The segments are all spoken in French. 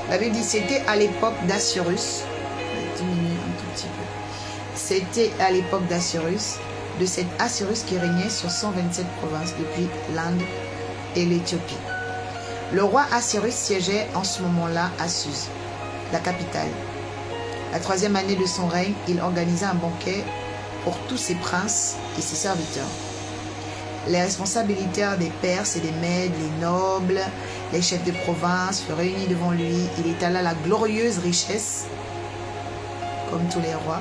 La Bible dit c'était à l'époque d'Assyrus. Je vais diminuer un tout petit peu. C'était à l'époque d'Assyrus, de cet Assyrus qui régnait sur 127 provinces depuis l'Inde et l'Éthiopie. Le roi Assyrus siégeait en ce moment-là à Suse, la capitale. La 3e année de son règne, il organisa un banquet pour tous ses princes et ses serviteurs. Les responsables militaires des Perses et des Mèdes, les nobles, les chefs de province furent réunis devant lui. Il étala la glorieuse richesse, comme tous les rois,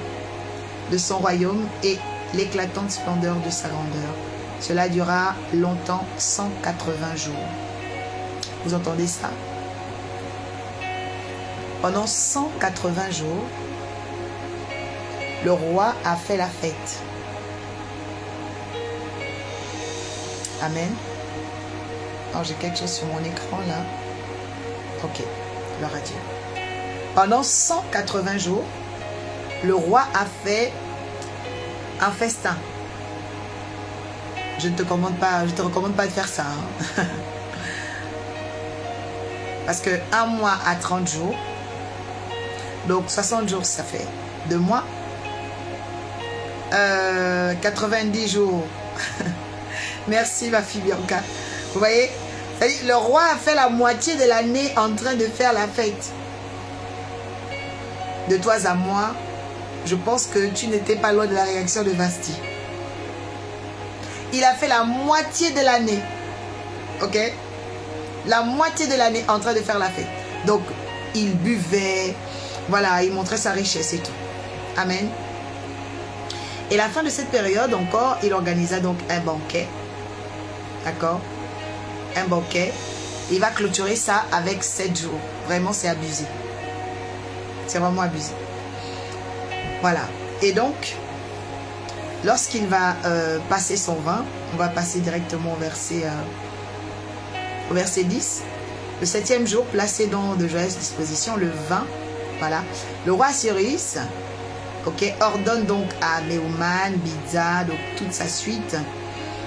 de son royaume et l'éclatante splendeur de sa grandeur. Cela dura longtemps, 180 jours. Vous entendez ça? Pendant 180 jours, le roi a fait la fête. Amen. Alors, j'ai quelque chose sur mon écran là. Ok, gloire à Dieu. Pendant 180 jours, le roi a fait un festin. Je ne te recommande pas de faire ça. Hein. Parce que 1 mois à 30 jours, donc 60 jours, ça fait 2 mois. 90 jours. Merci ma fille Bianca. Vous voyez, le roi a fait la moitié de l'année en train de faire la fête. De toi à moi, je pense que tu n'étais pas loin de la réaction de Vasti. Il a fait la moitié de l'année. Ok? La moitié de l'année en train de faire la fête. Donc, il buvait. Voilà, il montrait sa richesse et tout. Amen. Et à la fin de cette période encore, il organisa donc un banquet. D'accord? Un banquet. Il va clôturer ça avec 7 jours. Vraiment, c'est abusé. C'est vraiment abusé. Voilà. Et donc, lorsqu'il va passer son vin, on va passer directement au verset 10. Le 7e jour, placé dans de joyeuses dispositions, le vin. Voilà. Le roi Assyrus, ordonne donc à Méouman, Bizza, donc toute sa suite,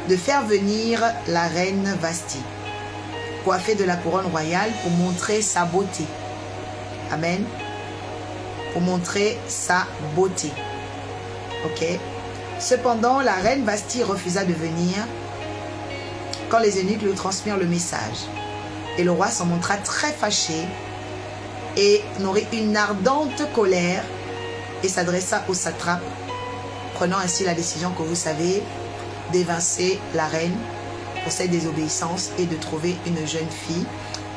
de faire venir la reine Vasti, coiffée de la couronne royale pour montrer sa beauté. Amen. Pour montrer sa beauté. Ok. Cependant, la reine Vasti refusa de venir quand les eunuques lui transmirent le message. Et le roi s'en montra très fâché et nourrit une ardente colère et s'adressa au satrape, prenant ainsi la décision que vous savez d'évincer la reine pour cette désobéissance et de trouver une jeune fille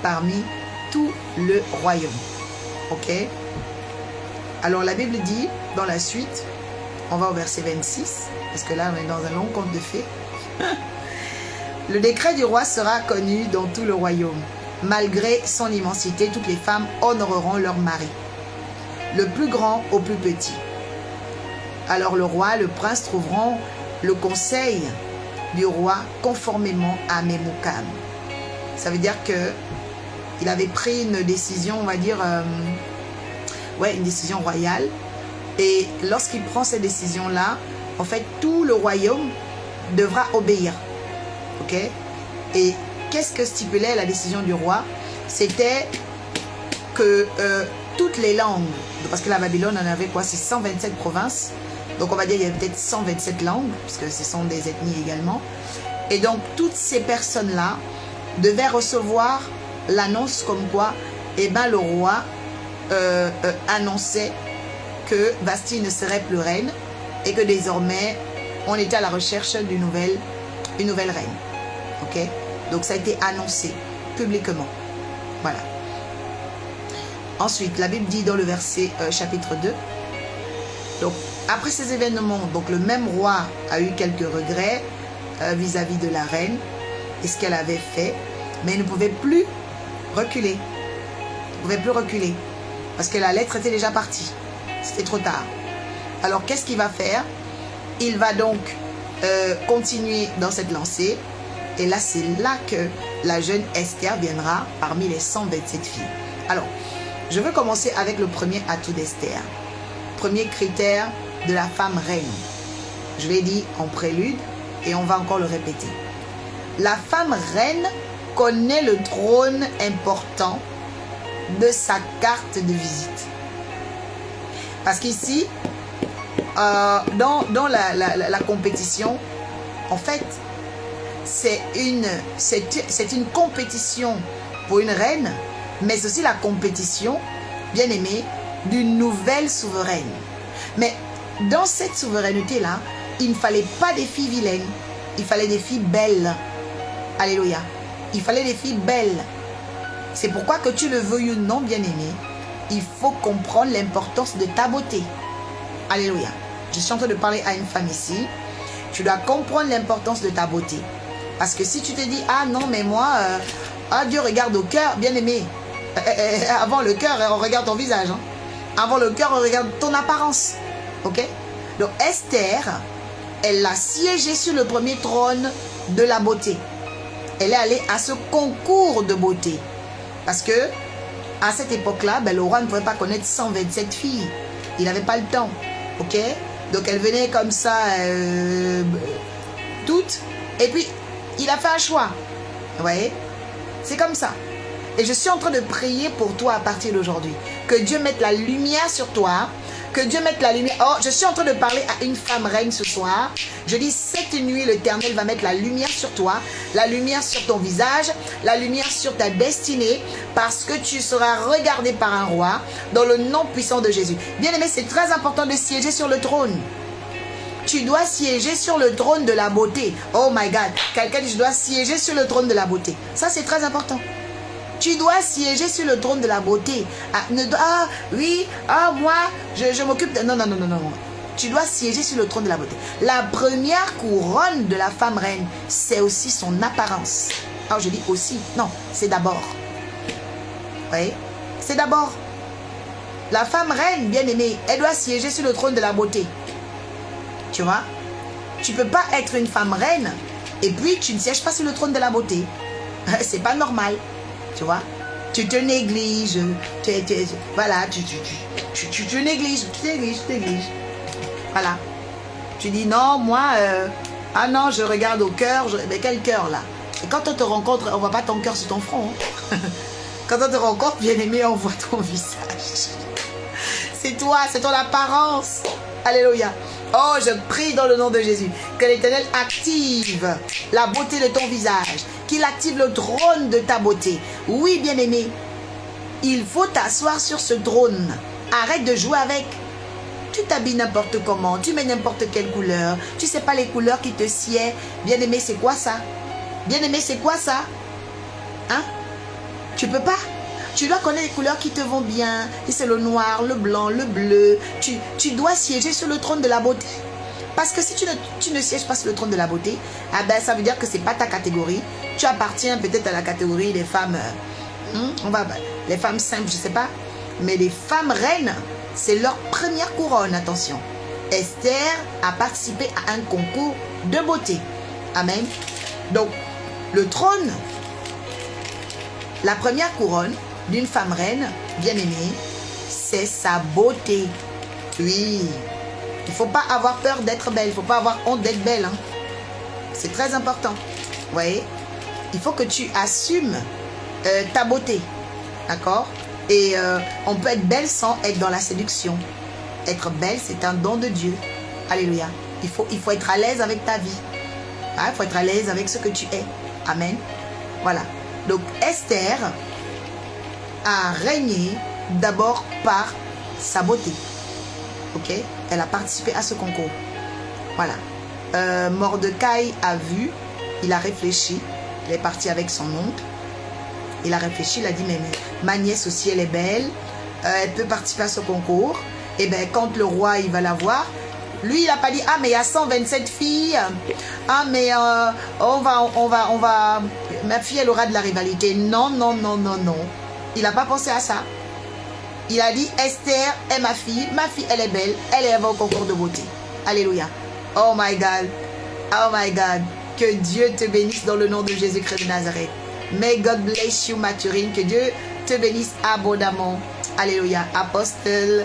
parmi tout le royaume. Ok? Alors la Bible dit dans la suite, on va au verset 26, parce que là on est dans un long conte de fées. Le décret du roi sera connu dans tout le royaume. Malgré son immensité, toutes les femmes honoreront leur mari, le plus grand au plus petit. Alors le roi, le prince trouveront le conseil du roi conformément à Memoukam. Ça veut dire que il avait pris une décision, on va dire, une décision royale. Et lorsqu'il prend cette décision-là, en fait, tout le royaume devra obéir. Ok? Et qu'est-ce que stipulait la décision du roi? C'était que toutes les langues, parce que la Babylone en avait quoi? C'est 127 provinces. Donc on va dire qu'il y avait peut-être 127 langues, parce que ce sont des ethnies également. Et donc toutes ces personnes-là devaient recevoir l'annonce comme quoi, le roi annonçait que Vasti ne serait plus reine et que désormais on était à la recherche d'une nouvelle reine. Ok? Donc ça a été annoncé publiquement. Voilà. Ensuite, la Bible dit dans le verset chapitre 2, donc après ces événements, donc le même roi a eu quelques regrets vis-à-vis de la reine et ce qu'elle avait fait, mais il ne pouvait plus reculer. Il ne pouvait plus reculer parce que la lettre était déjà partie. C'était trop tard. Alors qu'est-ce qu'il va faire? Il va donc continuer dans cette lancée. Et là, c'est là que la jeune Esther viendra parmi les 127 filles. Alors, je veux commencer avec le premier atout d'Esther. Premier critère de la femme reine. Je l'ai dit en prélude et on va encore le répéter. La femme reine connaît le trône important de sa carte de visite. Parce qu'ici, dans la compétition, en fait, c'est une compétition pour une reine, mais c'est aussi la compétition, bien aimée, d'une nouvelle souveraine. Mais dans cette souveraineté-là, il ne fallait pas des filles vilaines, il fallait des filles belles. Alléluia. Il fallait des filles belles. C'est pourquoi que tu le veuilles ou non, bien aimé, il faut comprendre l'importance de ta beauté. Alléluia. Je suis en train de parler à une femme ici. Tu dois comprendre l'importance de ta beauté. Parce que si tu te dis, ah non, mais moi, Dieu regarde au cœur, bien aimé. Avant le cœur, on regarde ton visage. Hein. Avant le cœur, on regarde ton apparence. Ok? Donc Esther, elle a siégé sur le premier trône de la beauté. Elle est allée à ce concours de beauté. Parce que à cette époque-là, le roi ne pouvait pas connaître 127 filles. Il n'avait pas le temps. Ok? Donc elle venait comme ça, toutes. Et puis, il a fait un choix. Vous voyez? C'est comme ça. Et je suis en train de prier pour toi à partir d'aujourd'hui. Que Dieu mette la lumière sur toi. Que Dieu mette la lumière. Oh, je suis en train de parler à une femme reine ce soir. Je dis, cette nuit, l'Éternel va mettre la lumière sur toi, la lumière sur ton visage, la lumière sur ta destinée, parce que tu seras regardé par un roi dans le nom puissant de Jésus. Bien-aimé, c'est très important de siéger sur le trône. Tu dois siéger sur le trône de la beauté. Oh my God. Quelqu'un dit, je dois siéger sur le trône de la beauté. Ça, c'est très important. Tu dois siéger sur le trône de la beauté. Moi, je m'occupe de... Non. Tu dois siéger sur le trône de la beauté. La première couronne de la femme reine, c'est aussi son apparence. Alors, je dis aussi. Non, c'est d'abord. Oui, c'est d'abord. La femme reine, bien aimée, elle doit siéger sur le trône de la beauté. Tu vois? Tu ne peux pas être une femme reine et puis tu ne sièges pas sur le trône de la beauté. C'est pas normal. Tu vois, tu te négliges, voilà, tu négliges, tu négliges. Voilà. Tu dis non, moi, ah non, je regarde au cœur, mais quel cœur là? Et quand on te rencontre, on ne voit pas ton cœur sur ton front. Hein. Quand on te rencontre, bien aimé, on voit ton visage. C'est toi, c'est ton apparence. Alléluia. Oh, je prie dans le nom de Jésus que l'Éternel active la beauté de ton visage, qu'il active le trône de ta beauté. Oui, bien-aimé, il faut t'asseoir sur ce trône. Arrête de jouer avec. Tu t'habilles n'importe comment, tu mets n'importe quelle couleur, tu ne sais pas les couleurs qui te sied. Bien-aimé, c'est quoi ça? Bien-aimé, c'est quoi ça? Hein? Tu peux pas? Tu dois connaître les couleurs qui te vont bien. Et c'est le noir, le blanc, le bleu. Tu dois siéger sur le trône de la beauté. Parce que si tu ne sièges pas sur le trône de la beauté, ça veut dire que ce n'est pas ta catégorie. Tu appartiens peut-être à la catégorie des femmes, les femmes simples, je ne sais pas. Mais les femmes reines, c'est leur première couronne, attention. Esther a participé à un concours de beauté. Amen. Donc, le trône, la première couronne d'une femme reine, bien aimée, c'est sa beauté. Oui. Il ne faut pas avoir peur d'être belle. Il ne faut pas avoir honte d'être belle. Hein. C'est très important. Vous voyez? Il faut que tu assumes ta beauté. D'accord? Et on peut être belle sans être dans la séduction. Être belle, c'est un don de Dieu. Alléluia. Il faut être à l'aise avec ta vie. Il faut être à l'aise avec ce que tu es. Amen. Voilà. Donc Esther a régné d'abord par sa beauté. Ok? Elle a participé à ce concours. Voilà. Mordecai a vu, il a réfléchi, il est parti avec son oncle. Il a réfléchi, il a dit, mais ma nièce aussi, elle est belle, elle peut participer à ce concours. Et bien, quand le roi, il va la voir, lui, il n'a pas dit, ah, mais il y a 127 filles, ah, mais on va, ma fille, elle aura de la rivalité. Non. Il n'a pas pensé à ça. Il a dit, Esther est ma fille, elle est belle, elle va au concours de beauté. Alléluia. Oh my God. Que Dieu te bénisse dans le nom de Jésus-Christ de Nazareth. May God bless you, Mathurine. Que Dieu te bénisse abondamment. Alléluia. Apostle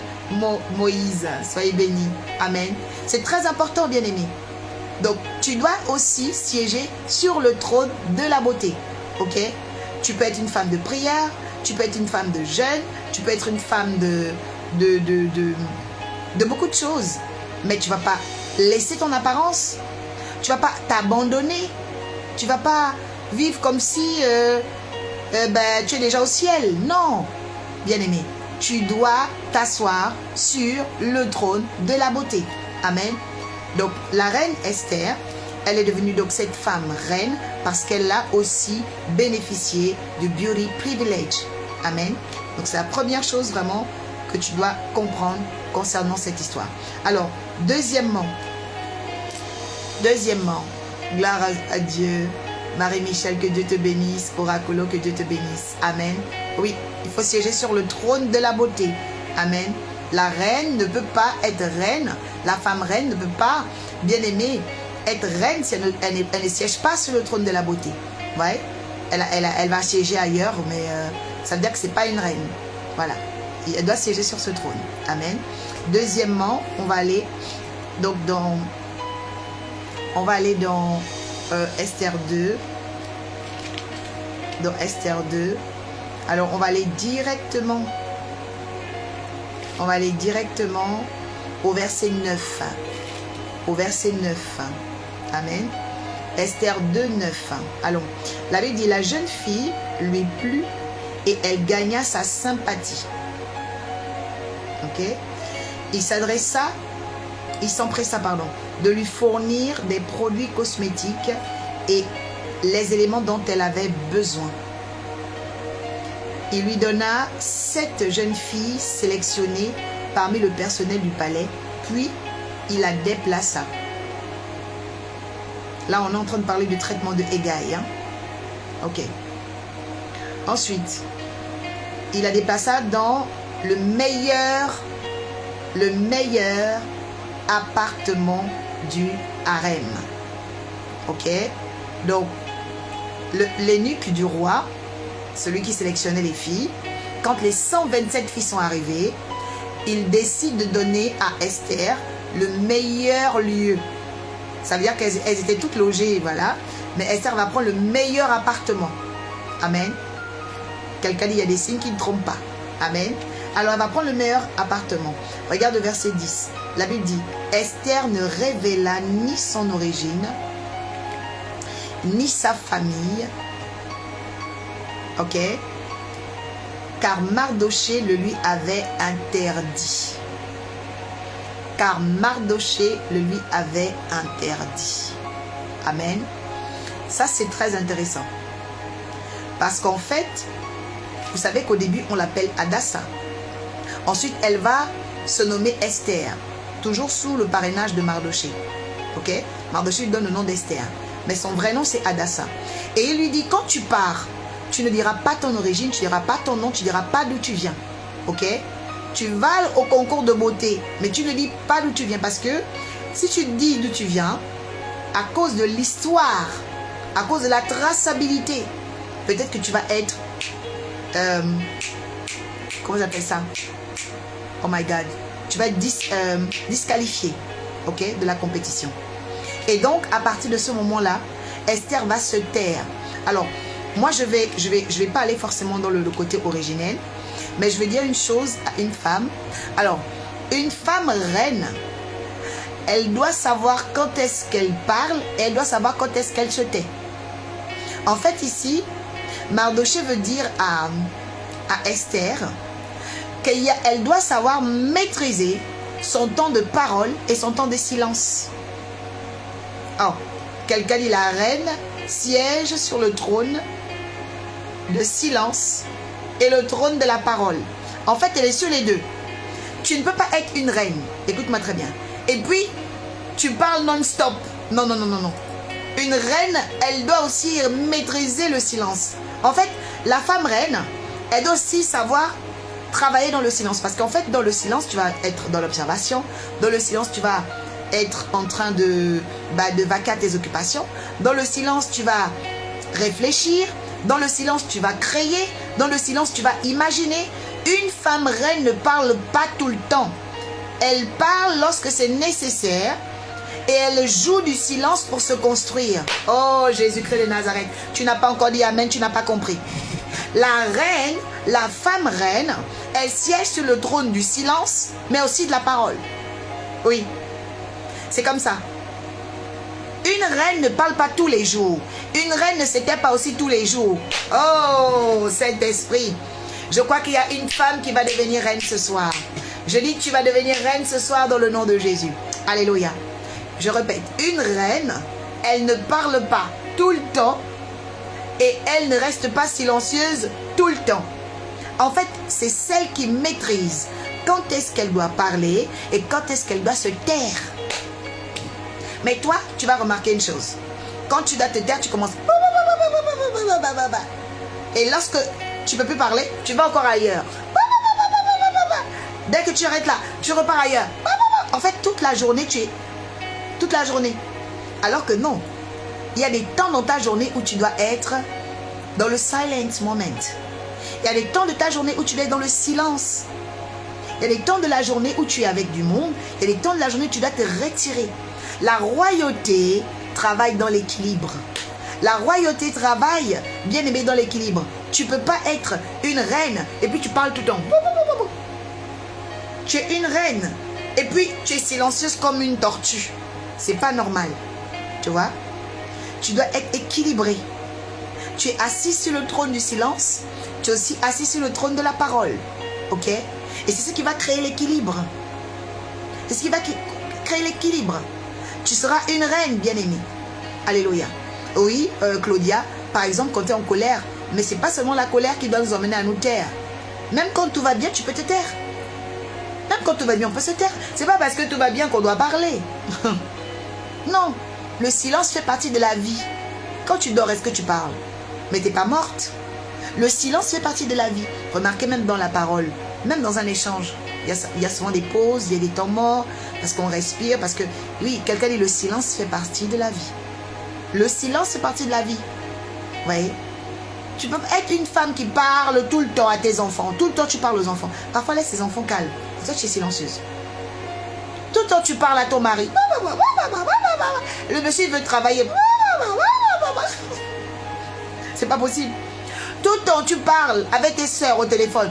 Moïse, soyez bénis. Amen. C'est très important, bien-aimé. Donc, tu dois aussi siéger sur le trône de la beauté. Ok? Tu peux être une femme de prière, tu peux être une femme de jeûne, tu peux être une femme de beaucoup de choses. Mais tu ne vas pas laisser ton apparence. Tu ne vas pas t'abandonner. Tu ne vas pas vivre comme si tu es déjà au ciel. Non, bien-aimé. Tu dois t'asseoir sur le trône de la beauté. Amen. Donc, la reine Esther, elle est devenue donc cette femme reine parce qu'elle a aussi bénéficié du beauty privilege. Amen. Donc, c'est la première chose vraiment que tu dois comprendre concernant cette histoire. Alors, deuxièmement, gloire à Dieu. Marie-Michel, que Dieu te bénisse. Oraculo, que Dieu te bénisse. Amen. Oui, il faut siéger sur le trône de la beauté. Amen. La reine ne peut pas être reine. La femme reine ne peut pas, bien aimée, être reine si elle ne siège pas sur le trône de la beauté. Ouais. Elle va siéger ailleurs, mais ça veut dire que ce n'est pas une reine. Voilà. Elle doit siéger sur ce trône. Amen. Deuxièmement, on va aller donc dans Esther 2. Dans Esther 2. Alors, on va aller directement au verset 9. Au verset 9. Amen. Esther 2, 9. Allons. La Bible dit, la jeune fille lui plut et elle gagna sa sympathie. Ok. Il s'empressa, de lui fournir des produits cosmétiques et les éléments dont elle avait besoin. Il lui donna 7 jeunes filles sélectionnées parmi le personnel du palais, puis il la déplaça. Là, on est en train de parler du traitement de Hégaï. Hein? Ok. Ensuite, il la déplaça dans le meilleur appartement du harem. Ok. Donc, l'eunuque du roi, celui qui sélectionnait les filles, quand les 127 filles sont arrivées, il décide de donner à Esther le meilleur lieu. Ça veut dire qu'elles étaient toutes logées, voilà. Mais Esther va prendre le meilleur appartement. Amen. Quelqu'un dit, il y a des signes qui ne trompent pas. Amen. Alors, elle va prendre le meilleur appartement. Regarde le verset 10. La Bible dit, Esther ne révéla ni son origine, ni sa famille. Ok. Car Mardoché le lui avait interdit. Amen. Ça, c'est très intéressant. Parce qu'en fait, vous savez qu'au début, on l'appelle Hadassah. Ensuite, elle va se nommer Esther, toujours sous le parrainage de Mardoché. Ok? Mardoché lui donne le nom d'Esther. Mais son vrai nom, c'est Hadassah. Et il lui dit, quand tu pars, tu ne diras pas ton origine, tu ne diras pas ton nom, tu ne diras pas d'où tu viens. Ok? Tu vas au concours de beauté, mais tu ne dis pas d'où tu viens. Parce que si tu dis d'où tu viens, à cause de l'histoire, à cause de la traçabilité, peut-être que tu vas être... comment j'appelle ça? Oh my God. Tu vas être disqualifié, ok, de la compétition. Et donc, à partir de ce moment-là, Esther va se taire. Alors, moi, je vais pas aller forcément dans le côté originel, mais je vais dire une chose à une femme. Alors, une femme reine, elle doit savoir quand est-ce qu'elle parle et elle doit savoir quand est-ce qu'elle se tait. En fait, ici, Mardoché veut dire à Esther qu'elle doit savoir maîtriser son temps de parole et son temps de silence. Oh, quelqu'un dit la reine siège sur le trône de silence et le trône de la parole. En fait, elle est sur les deux. Tu ne peux pas être une reine, écoute-moi très bien, et puis tu parles non-stop. Non, non, non, non, non. Une reine, elle doit aussi maîtriser le silence. En fait, la femme reine, elle doit aussi savoir travailler dans le silence. Parce qu'en fait, dans le silence, tu vas être dans l'observation. Dans le silence, tu vas être en train de vaquer à tes occupations. Dans le silence, tu vas réfléchir. Dans le silence, tu vas créer. Dans le silence, tu vas imaginer. Une femme reine ne parle pas tout le temps. Elle parle lorsque c'est nécessaire. Et elle joue du silence pour se construire. Oh, Jésus-Christ de Nazareth. Tu n'as pas encore dit Amen, tu n'as pas compris. La la femme reine, elle siège sur le trône du silence, mais aussi de la parole. Oui, c'est comme ça. Une reine ne parle pas tous les jours. Une reine ne s'était pas aussi tous les jours. Oh, Saint-Esprit. Je crois qu'il y a une femme qui va devenir reine ce soir. Je dis que tu vas devenir reine ce soir dans le nom de Jésus. Alléluia. Je répète, une reine, elle ne parle pas tout le temps et elle ne reste pas silencieuse tout le temps. En fait, c'est celle qui maîtrise quand est-ce qu'elle doit parler et quand est-ce qu'elle doit se taire. Mais toi, tu vas remarquer une chose. Quand tu dois te taire, tu commences. Et lorsque tu ne peux plus parler, tu vas encore ailleurs. Dès que tu arrêtes là, tu repars ailleurs. En fait, toute la journée, tu es. Toute la journée. Alors que non. Il y a des temps dans ta journée où tu dois être dans le silent moment. Il y a des temps de ta journée où tu dois être dans le silence. Il y a des temps de la journée où tu es avec du monde. Il y a des temps de la journée où tu dois te retirer. La royauté travaille dans l'équilibre. La royauté travaille, bien aimé, dans l'équilibre. Tu ne peux pas être une reine et puis tu parles tout le temps. Tu es une reine et puis tu es silencieuse comme une tortue. C'est pas normal. Tu vois? Tu dois être équilibré. Tu es assis sur le trône du silence. Tu es aussi assis sur le trône de la parole. Ok? Et c'est ce qui va créer l'équilibre. C'est ce qui va créer l'équilibre. Tu seras une reine, bien-aimée. Alléluia. Oui, Claudia, par exemple, quand tu es en colère, mais ce n'est pas seulement la colère qui doit nous emmener à nous taire. Même quand tout va bien, tu peux te taire. Même quand tout va bien, on peut se taire. Ce n'est pas parce que tout va bien qu'on doit parler. Non, le silence fait partie de la vie. Quand tu dors, est-ce que tu parles? Mais tu n'es pas morte. Le silence fait partie de la vie. Remarquez même dans la parole, même dans un échange. Il y a souvent des pauses, il y a des temps morts, parce qu'on respire, parce que, oui, quelqu'un dit le silence fait partie de la vie. Le silence fait partie de la vie. Vous voyez? Tu peux être une femme qui parle tout le temps à tes enfants. Tout le temps, tu parles aux enfants. Parfois, laisse tes enfants calmes. Toi, tu es silencieuse. Tout le temps, tu parles à ton mari. Le monsieur, il veut travailler. C'est pas possible. Tout le temps, tu parles avec tes soeurs au téléphone.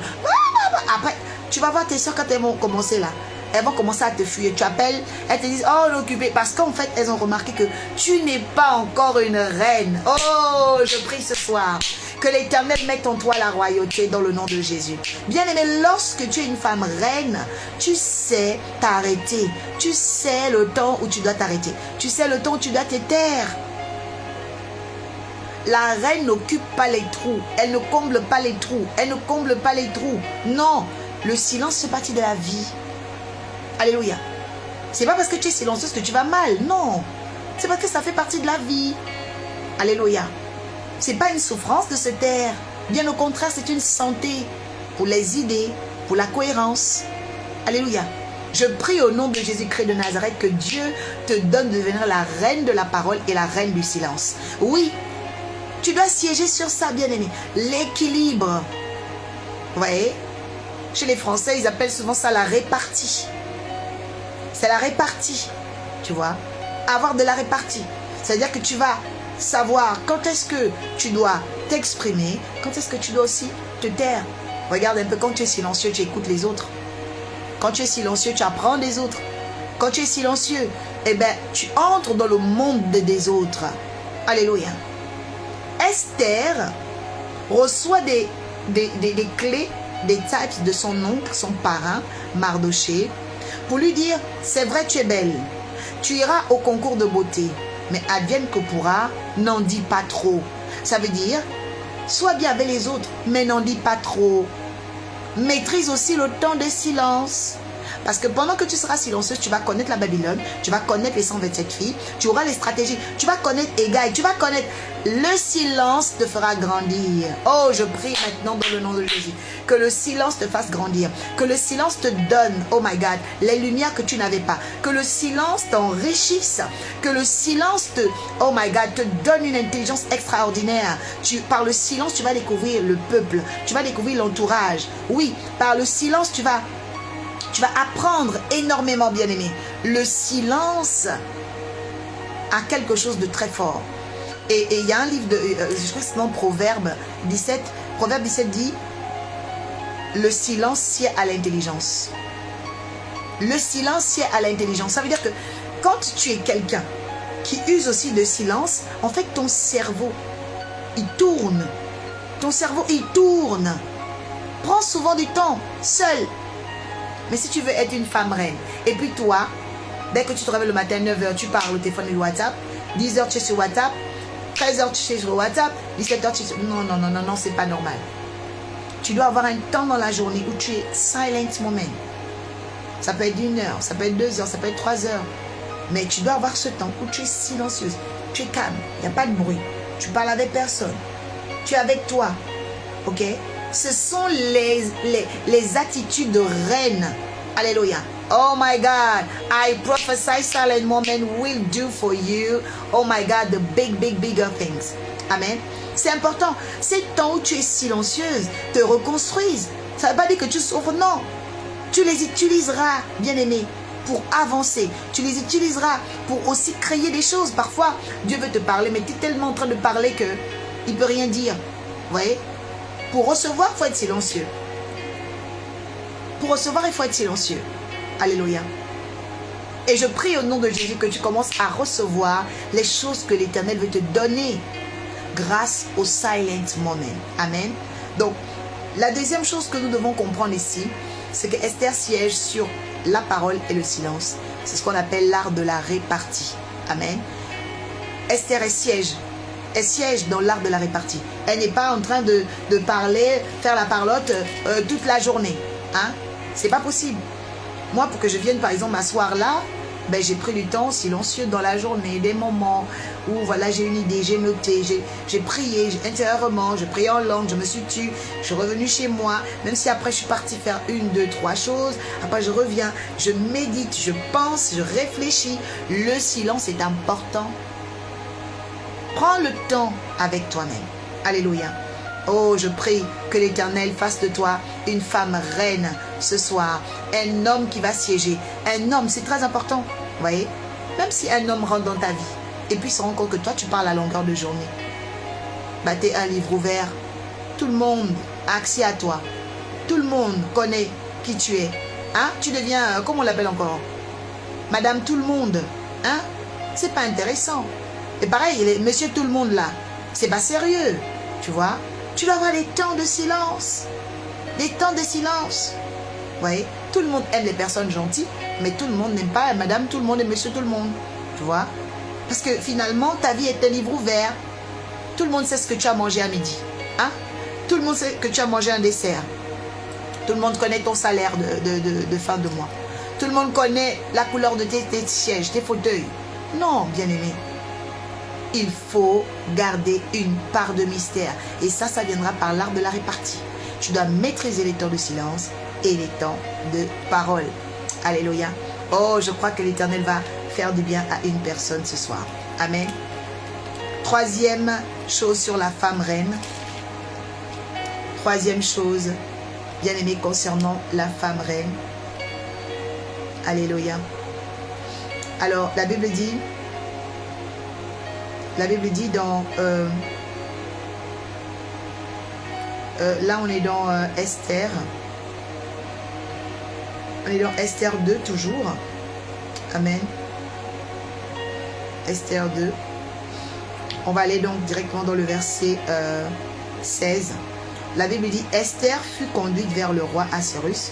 Après, tu vas voir tes soeurs quand elles vont commencer là. Elles vont commencer à te fuir. Tu appelles, elles te disent, oh, on est occupé. Parce qu'en fait, elles ont remarqué que tu n'es pas encore une reine. Oh, je prie ce soir que l'Éternel mette en toi la royauté dans le nom de Jésus. Bien aimé, lorsque tu es une femme reine, tu sais t'arrêter. Tu sais le temps où tu dois t'arrêter. Tu sais le temps où tu dois te taire. La reine n'occupe pas les trous. Elle ne comble pas les trous. Elle ne comble pas les trous. Non, le silence fait partie de la vie. Alléluia. C'est pas parce que tu es silencieuse que tu vas mal. Non. C'est parce que ça fait partie de la vie. Alléluia. C'est pas une souffrance de se taire. Bien au contraire, c'est une santé pour les idées, pour la cohérence. Alléluia. Je prie au nom de Jésus-Christ de Nazareth que Dieu te donne de devenir la reine de la parole et la reine du silence. Oui, tu dois siéger sur ça, bien-aimé. L'équilibre. Vous voyez? Chez les Français, ils appellent souvent ça la répartie. C'est la répartie, tu vois. Avoir de la répartie. C'est-à-dire que tu vas savoir quand est-ce que tu dois t'exprimer, quand est-ce que tu dois aussi te taire. Regarde un peu, quand tu es silencieux, tu écoutes les autres. Quand tu es silencieux, tu apprends des autres. Quand tu es silencieux, eh bien, tu entres dans le monde des autres. Alléluia. Esther reçoit des clés, des types de son oncle, son parrain, Mardoché, pour lui dire, c'est vrai, tu es belle. Tu iras au concours de beauté. Mais advienne que pourra, n'en dis pas trop. Ça veut dire, sois bien avec les autres, mais n'en dis pas trop. Maîtrise aussi le temps de silence. Parce que pendant que tu seras silencieuse, tu vas connaître la Babylone, tu vas connaître les 127 filles, tu auras les stratégies, tu vas connaître Égaï, tu vas connaître. Le silence te fera grandir. Oh, je prie maintenant dans le nom de Jésus, que le silence te fasse grandir, que le silence te donne, oh my God, les lumières que tu n'avais pas, que le silence t'enrichisse, que le silence te, oh my God, te donne une intelligence extraordinaire. Par le silence, tu vas découvrir le peuple, tu vas découvrir l'entourage. Oui, par le silence, tu vas apprendre énormément, bien-aimé. Le silence a quelque chose de très fort. Et il y a un livre, je crois que c'est dans Proverbe 17. Proverbe 17 dit, le silence sied à l'intelligence. Le silence sied à l'intelligence. Ça veut dire que quand tu es quelqu'un qui use aussi de silence, en fait, ton cerveau, il tourne. Ton cerveau, il tourne. Prends souvent du temps, seul. Mais si tu veux être une femme reine, et puis toi, dès que tu te réveilles le matin, 9h, tu parles au téléphone et le WhatsApp, 10h, tu es sur WhatsApp, 13h, tu es sur WhatsApp, 17h, tu es sur... Non, non, non, non, non, c'est pas normal. Tu dois avoir un temps dans la journée où tu es silent moment. Ça peut être 1 heure, ça peut être 2 heures, ça peut être 3 heures. Mais tu dois avoir ce temps où tu es silencieuse, tu es calme, il n'y a pas de bruit. Tu parles avec personne. Tu es avec toi. Ok? Ce sont les attitudes de reine. Alléluia. Oh my God. I prophesy silent moment will do for you. Oh my God. The bigger things. Amen. C'est important. Ces temps où tu es silencieuse te reconstruisent. Ça ne veut pas dire que tu souffres. Non. Tu les utiliseras, bien-aimé, pour avancer. Tu les utiliseras pour aussi créer des choses. Parfois, Dieu veut te parler, mais tu es tellement en train de parler qu'il ne peut rien dire. Vous voyez? Pour recevoir, il faut être silencieux. Pour recevoir, il faut être silencieux. Alléluia. Et je prie au nom de Jésus que tu commences à recevoir les choses que l'Éternel veut te donner grâce au silent moment. Amen. Donc, la deuxième chose que nous devons comprendre ici, c'est que Esther siège sur la parole et le silence. C'est ce qu'on appelle l'art de la répartie. Amen. Esther est siège. Elle siège dans l'art de la répartie. Elle n'est pas en train de parler, faire la parlotte toute la journée. Hein? C'est pas possible. Moi, pour que je vienne par exemple m'asseoir là, ben, j'ai pris du temps silencieux dans la journée, des moments où voilà, j'ai une idée, j'ai noté, j'ai prié intérieurement, j'ai prié en langue, je me suis tue, je suis revenue chez moi, même si après je suis partie faire 1, 2, 3 choses, après je reviens, je médite, je pense, je réfléchis. Le silence est important. Prends le temps avec toi-même. Alléluia. Oh, je prie que l'Éternel fasse de toi une femme reine ce soir. Un homme qui va siéger. Un homme, c'est très important. Vous voyez? Même si un homme rentre dans ta vie et puis se rend compte que toi, tu parles à longueur de journée. Bah, tu es un livre ouvert. Tout le monde a accès à toi. Tout le monde connaît qui tu es. Hein? Tu deviens, comment on l'appelle encore? Madame tout le monde. Hein? C'est pas intéressant. Et pareil, monsieur tout le monde là, c'est pas sérieux, tu vois. Tu dois avoir des temps de silence. Des temps de silence. Vous voyez, tout le monde aime les personnes gentilles, mais tout le monde n'aime pas madame tout le monde et monsieur tout le monde. Tu vois. Parce que finalement, ta vie est un livre ouvert. Tout le monde sait ce que tu as mangé à midi. Hein? Tout le monde sait que tu as mangé un dessert. Tout le monde connaît ton salaire de fin de mois. Tout le monde connaît la couleur de tes sièges, tes fauteuils. Non, bien-aimé. Il faut garder une part de mystère. Et ça viendra par l'art de la répartie. Tu dois maîtriser les temps de silence et les temps de parole. Alléluia. Oh, je crois que l'Éternel va faire du bien à une personne ce soir. Amen. Troisième chose sur la femme reine. Troisième chose, bien aimé, concernant la femme reine. Alléluia. Alors, la Bible dit dans... là, on est dans Esther. On est dans Esther 2 toujours. Amen. Esther 2. On va aller donc directement dans le verset 16. La Bible dit, Esther fut conduite vers le roi Assuérus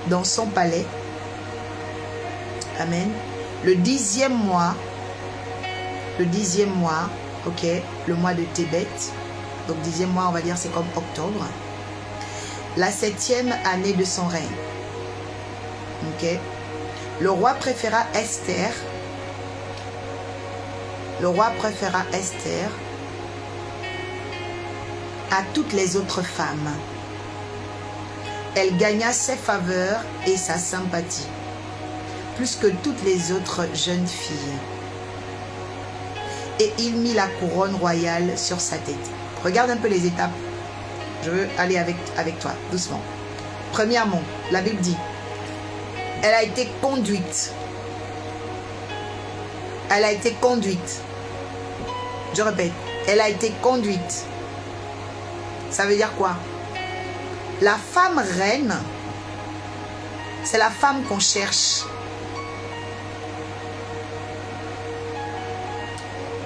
dans son palais. Amen. Le 10e mois, ok, le mois de Tébet. Donc 10e mois, on va dire, c'est comme octobre. La 7e année de son règne. Ok. Le roi préféra Esther. Le roi préféra Esther à toutes les autres femmes. Elle gagna ses faveurs et sa sympathie, plus que toutes les autres jeunes filles. Et il mit la couronne royale sur sa tête. Regarde un peu les étapes. Je veux aller avec toi, doucement. Premièrement, la Bible dit, elle a été conduite. Elle a été conduite. Je répète, elle a été conduite. Ça veut dire quoi? La femme reine, c'est la femme qu'on cherche.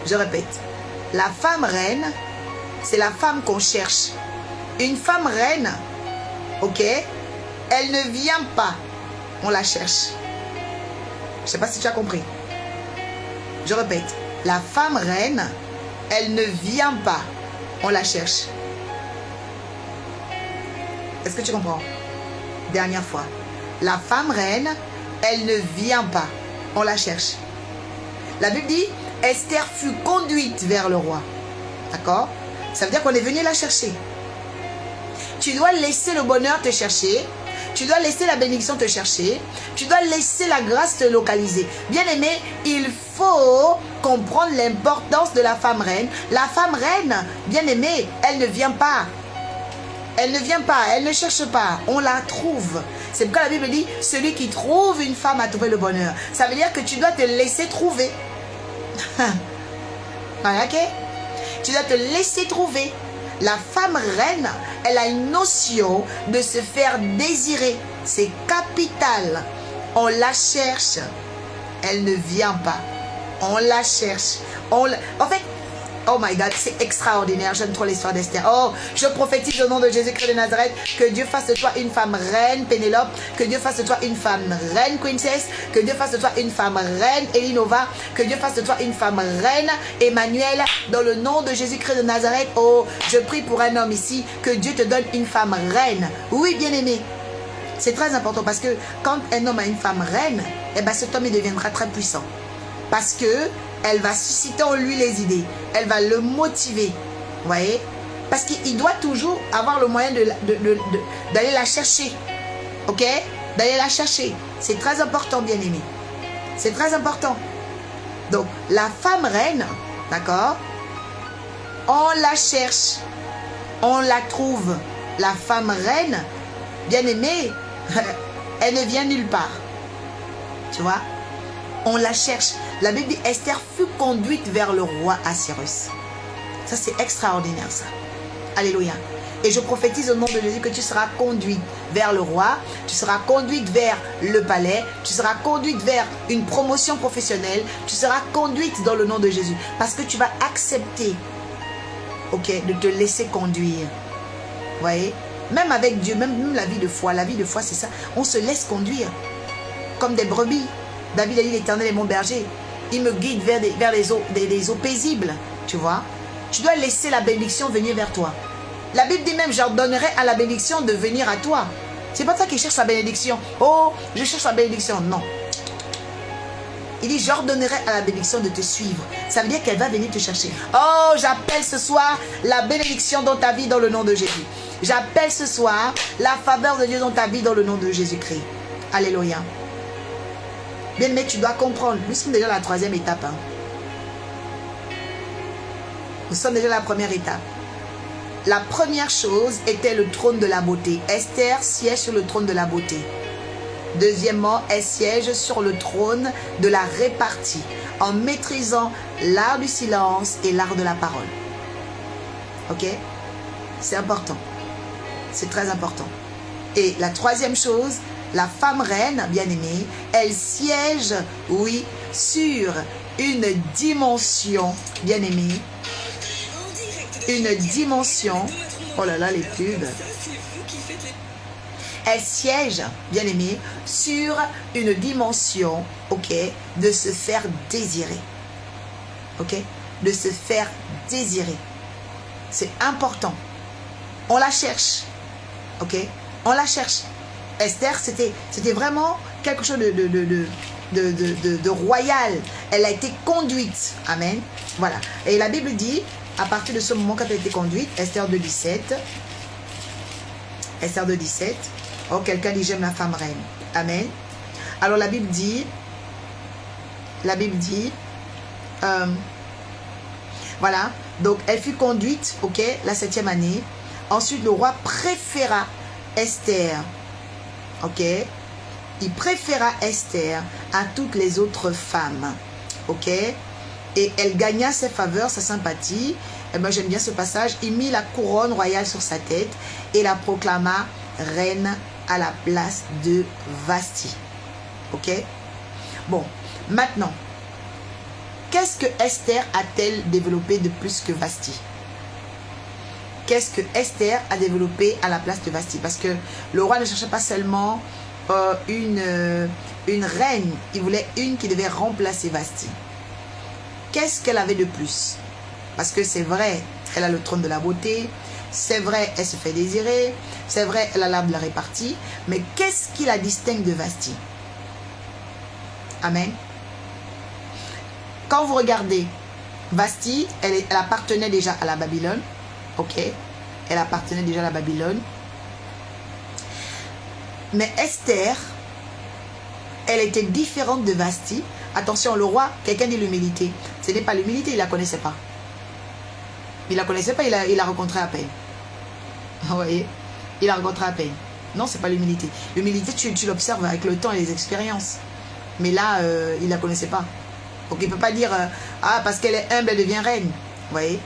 Je répète, la femme reine, c'est la femme qu'on cherche. Une femme reine, ok, elle ne vient pas, on la cherche. Je ne sais pas si tu as compris. Je répète, la femme reine, elle ne vient pas, on la cherche. Est-ce que tu comprends? Dernière fois. La femme reine, elle ne vient pas, on la cherche. La Bible dit, Esther fut conduite vers le roi. D'accord? Ça veut dire qu'on est venu la chercher. Tu dois laisser le bonheur te chercher. Tu dois laisser la bénédiction te chercher. Tu dois laisser la grâce te localiser. Bien-aimé, il faut comprendre l'importance de la femme reine. La femme reine, bien-aimé, elle ne vient pas. Elle ne vient pas, elle ne cherche pas. On la trouve. C'est pourquoi la Bible dit, celui qui trouve une femme a trouvé le bonheur. Ça veut dire que tu dois te laisser trouver. Ok? Tu dois te laisser trouver. La femme reine, elle a une notion de se faire désirer. C'est capital. On la cherche. Elle ne vient pas. On la cherche. En fait, oh my God, c'est extraordinaire. J'aime trop l'histoire d'Esther. Oh, je prophétise au nom de Jésus-Christ de Nazareth que Dieu fasse de toi une femme reine, Pénélope. Que Dieu fasse de toi une femme reine, Princess. Que Dieu fasse de toi une femme reine, Elinova. Que Dieu fasse de toi une femme reine, Emmanuel. Dans le nom de Jésus-Christ de Nazareth. Oh, je prie pour un homme ici. Que Dieu te donne une femme reine. Oui, bien-aimé. C'est très important parce que quand un homme a une femme reine, eh ben cet homme il deviendra très puissant. Parce que elle va susciter en lui les idées. Elle va le motiver. Vous voyez? Parce qu'il doit toujours avoir le moyen d'aller la chercher. Ok? D'aller la chercher. C'est très important, bien-aimé. C'est très important. Donc, la femme reine, d'accord? On la cherche. On la trouve. La femme reine, bien-aimée, elle ne vient nulle part. Tu vois? On la cherche. La Bible dit Esther fut conduite vers le roi Assyrus. Ça, c'est extraordinaire, ça. Alléluia. Et je prophétise au nom de Jésus que tu seras conduite vers le roi, tu seras conduite vers le palais, tu seras conduite vers une promotion professionnelle, tu seras conduite dans le nom de Jésus. Parce que tu vas accepter, ok, de te laisser conduire. Vous voyez? Même avec Dieu, même la vie de foi c'est ça. On se laisse conduire comme des brebis. David a dit, l'Éternel est mon berger. Il me guide vers les eaux paisibles. Tu vois? Tu dois laisser la bénédiction venir vers toi. La Bible dit même, j'ordonnerai à la bénédiction de venir à toi. C'est pas toi qui cherches la bénédiction. Oh, je cherche la bénédiction. Non. Il dit, j'ordonnerai à la bénédiction de te suivre. Ça veut dire qu'elle va venir te chercher. Oh, j'appelle ce soir la bénédiction dans ta vie dans le nom de Jésus. J'appelle ce soir la faveur de Dieu dans ta vie dans le nom de Jésus-Christ. Alléluia. Bien, mais tu dois comprendre. Nous sommes déjà à la troisième étape. Hein. Nous sommes déjà à la première étape. La première chose était le trône de la beauté. Esther siège sur le trône de la beauté. Deuxièmement, elle siège sur le trône de la répartie en maîtrisant l'art du silence et l'art de la parole. Ok? C'est important. C'est très important. Et la troisième chose, la femme reine, bien-aimée, elle siège, oui, sur une dimension, bien-aimée, une dimension, oh là là, les pubs. Elle siège, bien-aimée, sur une dimension, ok, de se faire désirer. Ok? De se faire désirer. C'est important. On la cherche. Ok? On la cherche. Esther, c'était vraiment quelque chose de royal. Elle a été conduite. Amen. Voilà. Et la Bible dit, à partir de ce moment quand elle a été conduite, Esther 2,17. Esther 2,17. Oh, quelqu'un dit, j'aime la femme reine. Amen. Alors la Bible dit, voilà. Donc elle fut conduite, ok, la 7e année. Ensuite, le roi préféra Esther. Ok, il préféra Esther à toutes les autres femmes. Ok, et elle gagna ses faveurs, sa sympathie. Et moi j'aime bien ce passage. Il mit la couronne royale sur sa tête et la proclama reine à la place de Vasti. Ok? Bon, maintenant, qu'est-ce que Esther a-t-elle développé de plus que Vasti? Qu'est-ce que Esther a développé à la place de Vasti? Parce que le roi ne cherchait pas seulement une reine, il voulait une qui devait remplacer Vasti. Qu'est-ce qu'elle avait de plus? Parce que c'est vrai, elle a le trône de la beauté, c'est vrai, elle se fait désirer, c'est vrai, elle a l'arbre de la répartie, mais qu'est-ce qui la distingue de Vasti? Amen. Quand vous regardez, Vasti, elle appartenait déjà à la Babylone. Ok, elle appartenait déjà à la Babylone. Mais Esther, elle était différente de Vasti. Attention, le roi, quelqu'un dit l'humilité. Ce n'est pas l'humilité, il ne la connaissait pas. Il ne la connaissait pas, il la rencontrait à peine. Vous voyez, il la rencontrait à peine. Non, ce n'est pas l'humilité. L'humilité, tu l'observes avec le temps et les expériences. Mais là, il ne la connaissait pas. Donc il ne peut pas dire, ah, parce qu'elle est humble, elle devient reine. Vous voyez?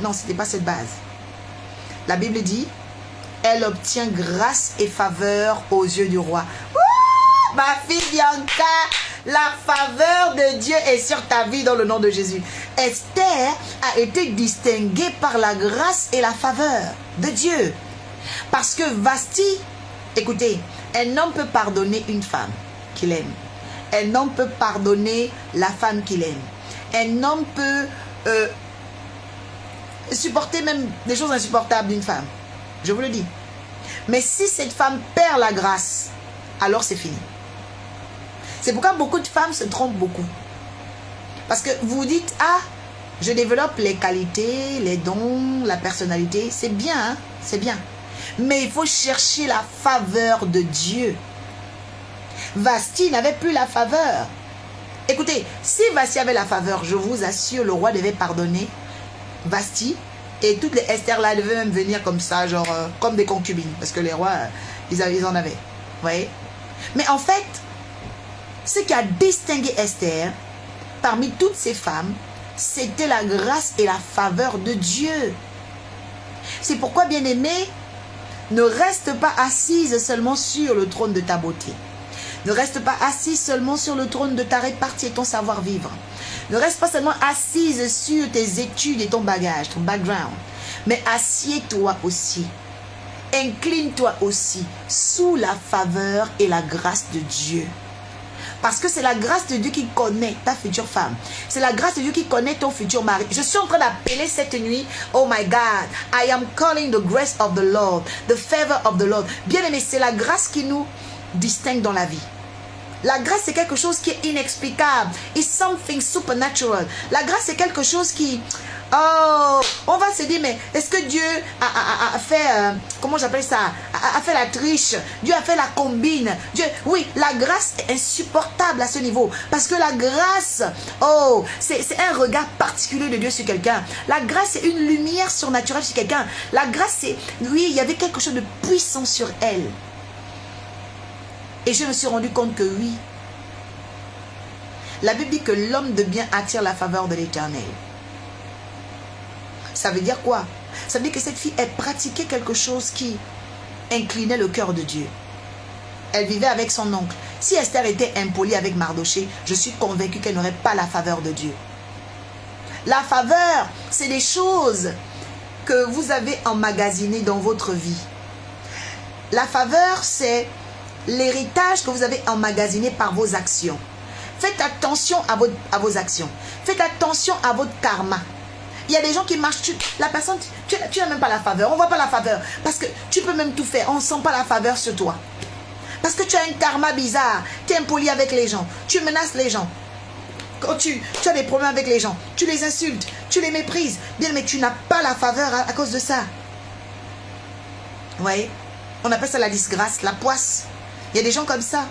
Non, ce n'était pas cette base. La Bible dit, elle obtient grâce et faveur aux yeux du roi. Ouh, ma fille Bianca, la faveur de Dieu est sur ta vie dans le nom de Jésus. Esther a été distinguée par la grâce et la faveur de Dieu. Parce que Vasti, écoutez, un homme peut pardonner une femme qu'il aime. Un homme peut pardonner la femme qu'il aime. Un homme peut supporter même des choses insupportables d'une femme. Je vous le dis. Mais si cette femme perd la grâce, alors c'est fini. C'est pourquoi beaucoup de femmes se trompent beaucoup. Parce que vous vous dites, ah, je développe les qualités, les dons, la personnalité. C'est bien, hein? C'est bien. Mais il faut chercher la faveur de Dieu. Vasti n'avait plus la faveur. Écoutez, si Vasti avait la faveur, je vous assure, le roi devait pardonner Vasti, et toutes les Esther là devaient même venir comme ça, genre comme des concubines, parce que les rois, ils en avaient. Vous voyez? Mais en fait, ce qui a distingué Esther parmi toutes ces femmes, c'était la grâce et la faveur de Dieu. C'est pourquoi, bien-aimé, ne reste pas assise seulement sur le trône de ta beauté. Ne reste pas assise seulement sur le trône de ta répartie et ton savoir-vivre. Ne reste pas seulement assise sur tes études et ton bagage, ton background. Mais assieds-toi aussi. Incline-toi aussi sous la faveur et la grâce de Dieu. Parce que c'est la grâce de Dieu qui connaît ta future femme. C'est la grâce de Dieu qui connaît ton futur mari. Je suis en train d'appeler cette nuit, oh my God, I am calling the grace of the Lord, the favor of the Lord. Bien aimé, c'est la grâce qui nous distingue dans la vie. La grâce, c'est quelque chose qui est inexplicable. It's something supernatural. La grâce, c'est quelque chose qui... Oh, on va se dire, mais est-ce que Dieu a fait, comment j'appelle ça, a fait la triche? Dieu a fait la combine. Dieu, oui, la grâce est insupportable à ce niveau. Parce que la grâce, oh, c'est un regard particulier de Dieu sur quelqu'un. La grâce, c'est une lumière surnaturelle sur quelqu'un. La grâce, c'est, oui, il y avait quelque chose de puissant sur elle. Et je me suis rendu compte que oui. La Bible dit que l'homme de bien attire la faveur de l'Éternel. Ça veut dire quoi? Ça veut dire que cette fille, elle pratiquait quelque chose qui inclinait le cœur de Dieu. Elle vivait avec son oncle. Si Esther était impolie avec Mardoché, je suis convaincue qu'elle n'aurait pas la faveur de Dieu. La faveur, c'est des choses que vous avez emmagasinées dans votre vie. La faveur, c'est l'héritage que vous avez emmagasiné par vos actions. Faites attention à vos actions. Faites attention à votre karma. Il y a des gens qui marchent, la personne, tu n'as même pas la faveur. On ne voit pas la faveur. Parce que tu peux même tout faire. On ne sent pas la faveur sur toi. Parce que tu as un karma bizarre. Tu es impoli avec les gens. Tu menaces les gens. Quand tu as des problèmes avec les gens, tu les insultes, tu les méprises. Bien, mais tu n'as pas la faveur à cause de ça. Vous voyez? On appelle ça la disgrâce, la poisse. Il y a des gens comme ça.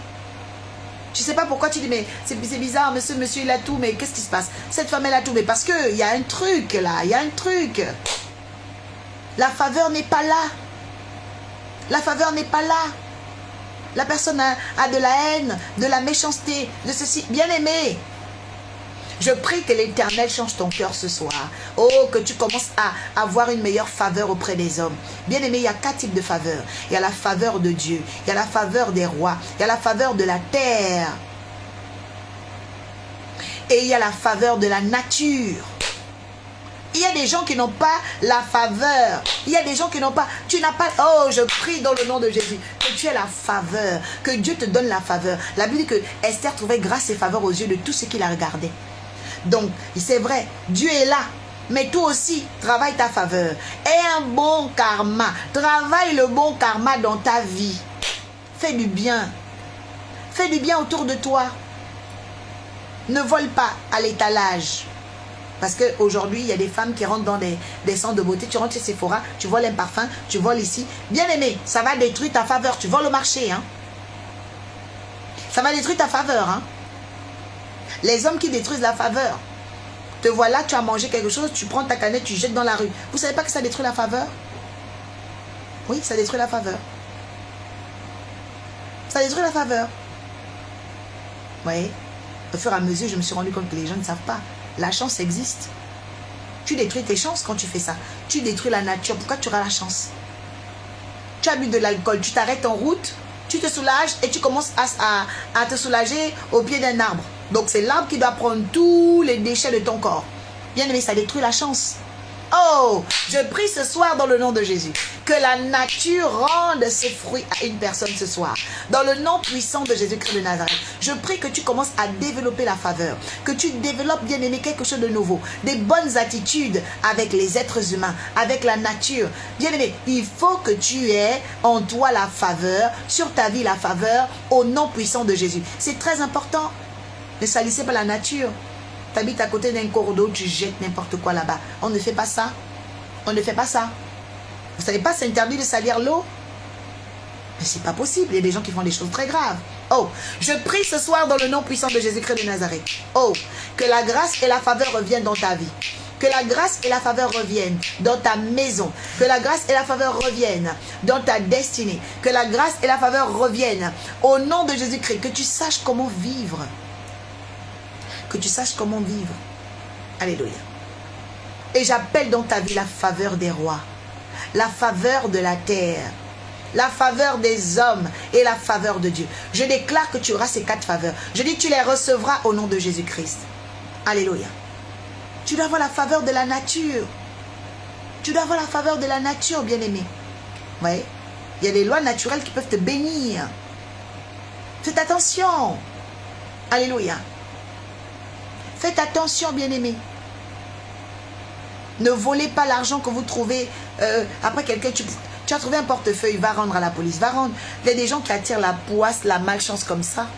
Tu ne sais pas pourquoi tu dis, mais c'est bizarre, monsieur, il a tout, mais qu'est-ce qui se passe? Cette femme, elle a tout, mais parce qu'il y a un truc là, il y a un truc. La faveur n'est pas là. La faveur n'est pas là. La personne a de la haine, de la méchanceté, de ceci. Bien aimé, Je prie que l'Éternel change ton cœur ce soir. Oh, que tu commences à avoir une meilleure faveur auprès des hommes. Bien aimé, il y a 4 types de faveurs. Il y a la faveur de Dieu, il y a la faveur des rois, il y a la faveur de la terre. Et il y a la faveur de la nature. Il y a des gens qui n'ont pas la faveur. Il y a des gens qui n'ont pas... Tu n'as pas... Oh, je prie dans le nom de Jésus que tu aies la faveur. Que Dieu te donne la faveur. La Bible dit que Esther trouvait grâce et faveur aux yeux de tous ceux qui la regardaient. Donc, c'est vrai, Dieu est là. Mais toi aussi, travaille ta faveur. Aie un bon karma. Travaille le bon karma dans ta vie. Fais du bien. Fais du bien autour de toi. Ne vole pas à l'étalage. Parce qu'aujourd'hui, il y a des femmes qui rentrent dans des centres de beauté. Tu rentres chez Sephora, tu voles un parfum, tu voles ici. Bien aimé, ça va détruire ta faveur. Tu voles au marché. Hein? Ça va détruire ta faveur. Hein? Les hommes qui détruisent la faveur. Te voilà, tu as mangé quelque chose, tu prends ta canette, tu jettes dans la rue. Vous ne savez pas que ça détruit la faveur? Oui, ça détruit la faveur. Ça détruit la faveur. Oui. Au fur et à mesure, je me suis rendu compte que les gens ne savent pas. La chance existe. Tu détruis tes chances quand tu fais ça. Tu détruis la nature. Pourquoi tu auras la chance? Tu as bu de l'alcool, tu t'arrêtes en route, tu te soulages et tu commences à te soulager au pied d'un arbre. Donc c'est l'arbre qui doit prendre tous les déchets de ton corps. Bien aimé, ça détruit la chance. Oh, je prie ce soir dans le nom de Jésus que la nature rende ses fruits à une personne ce soir. Dans le nom puissant de Jésus-Christ de Nazareth, je prie que tu commences à développer la faveur, que tu développes, bien aimé, quelque chose de nouveau, des bonnes attitudes avec les êtres humains, avec la nature. Bien aimé, il faut que tu aies en toi la faveur, sur ta vie la faveur, au nom puissant de Jésus. C'est très important. Ne salissez pas la nature. Tu habites à côté d'un cours d'eau, tu jettes n'importe quoi là-bas. On ne fait pas ça. On ne fait pas ça. Vous ne savez pas, c'est interdit de salir l'eau? Mais c'est pas possible. Il y a des gens qui font des choses très graves. Oh, je prie ce soir dans le nom puissant de Jésus-Christ de Nazareth. Oh, que la grâce et la faveur reviennent dans ta vie. Que la grâce et la faveur reviennent dans ta maison. Que la grâce et la faveur reviennent dans ta destinée. Que la grâce et la faveur reviennent au nom de Jésus-Christ. Que tu saches comment vivre. Que tu saches comment vivre. Alléluia. Et j'appelle dans ta vie la faveur des rois, la faveur de la terre, la faveur des hommes et la faveur de Dieu. Je déclare que tu auras ces 4 faveurs. Je dis que tu les recevras au nom de Jésus-Christ. Alléluia. Tu dois avoir la faveur de la nature. Tu dois avoir la faveur de la nature, bien-aimé. Vous voyez? Il y a des lois naturelles qui peuvent te bénir. Faites attention. Alléluia. Faites attention, bien-aimés. Ne volez pas l'argent que vous trouvez. Après quelqu'un, tu as trouvé un portefeuille, va rendre à la police. Va rendre. Il y a des gens qui attirent la poisse, la malchance comme ça.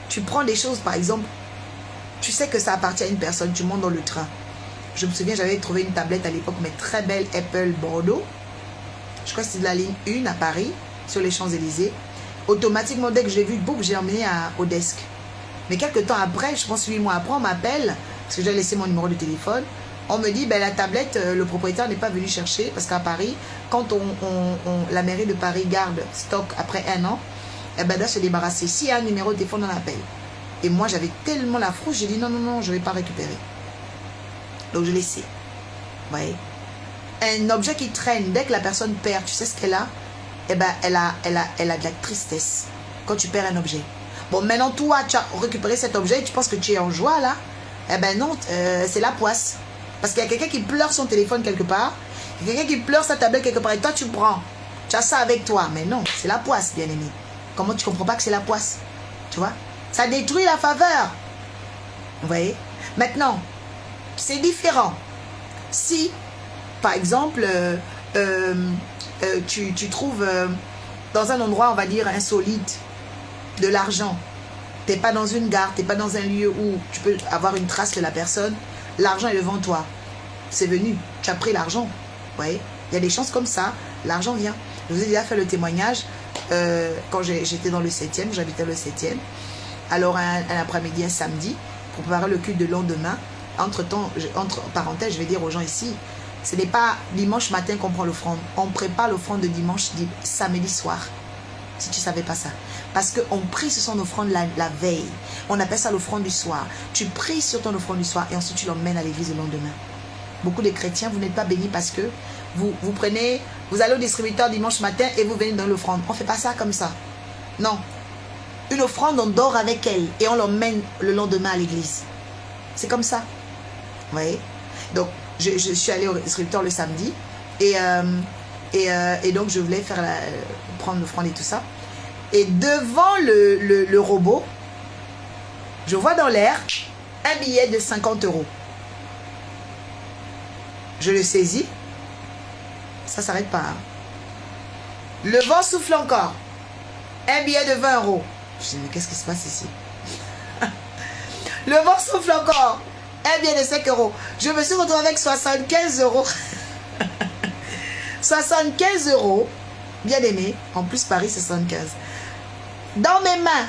Tu prends des choses, par exemple. Tu sais que ça appartient à une personne. Tu montes dans le train. Je me souviens, j'avais trouvé une tablette à l'époque, mais très belle, Apple Bordeaux. Je crois que c'est de la ligne 1 à Paris, sur les Champs-Élysées. Automatiquement, dès que je l'ai vu, boum, j'ai emmené au desk. Mais quelques temps après, je pense 8 mois après, on m'appelle, parce que j'ai laissé mon numéro de téléphone. On me dit, ben, la tablette, le propriétaire n'est pas venu chercher, parce qu'à Paris, quand la mairie de Paris garde stock après 1 an, eh ben, doit se débarrasser. S'il y a un numéro de téléphone, on appelle. Et moi, j'avais tellement la frousse, j'ai dit non, non, non, je ne vais pas récupérer. Donc, je l'ai laissé. Vous voyez? Un objet qui traîne, dès que la personne perd, tu sais ce qu'elle a? Eh ben, elle a de la tristesse quand tu perds un objet. Bon, maintenant, toi, tu as récupéré cet objet et tu penses que tu es en joie, là. Eh ben non, c'est la poisse. Parce qu'il y a quelqu'un qui pleure son téléphone quelque part. Il y a quelqu'un qui pleure sa tablette quelque part. Et toi, tu prends. Tu as ça avec toi. Mais non, c'est la poisse, bien aimé. Comment tu comprends pas que c'est la poisse? Tu vois? Ça détruit la faveur. Vous voyez? Maintenant, c'est différent. Si, par exemple, tu trouves dans un endroit, on va dire, insolite, de l'argent. Tu n'es pas dans une gare, tu n'es pas dans un lieu où tu peux avoir une trace de la personne. L'argent est devant toi. C'est venu. Tu as pris l'argent. Vous voyez? Il y a des chances comme ça. L'argent vient. Je vous ai déjà fait le témoignage quand j'étais dans le 7e. J'habitais le 7e. Alors, un après-midi, un samedi, pour préparer le culte de lendemain, entre parenthèses, je vais dire aux gens ici, ce n'est pas dimanche matin qu'on prend l'offrande. On prépare l'offrande de dimanche, samedi soir. Si tu ne savais pas ça. Parce qu'on prie sur son offrande la veille. On appelle ça l'offrande du soir. Tu pries sur ton offrande du soir et ensuite tu l'emmènes à l'église le lendemain. Beaucoup de chrétiens, vous n'êtes pas bénis parce que vous allez au distributeur dimanche matin et vous venez dans l'offrande. On ne fait pas ça comme ça. Non. Une offrande, on dort avec elle et on l'emmène le lendemain à l'église. C'est comme ça. Vous voyez? Donc, je suis allée au distributeur le samedi et donc je voulais prendre l'offrande et tout ça. Et devant le robot, je vois dans l'air un billet de 50 €. Je le saisis. Ça ne s'arrête pas. Hein. Le vent souffle encore. Un billet de 20 €. Je dis, mais qu'est-ce qui se passe ici? Le vent souffle encore. Un billet de 5 €. Je me suis retrouvée avec 75 €. 75 €. Bien aimé. En plus, Paris, c'est 75. Dans mes mains.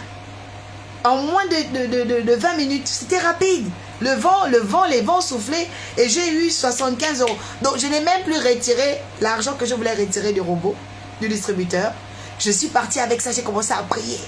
En moins de 20 minutes. C'était rapide. Les vents soufflaient et j'ai eu 75 €. Donc, je n'ai même plus retiré l'argent que je voulais retirer du robot, du distributeur. Je suis partie avec ça, j'ai commencé à prier.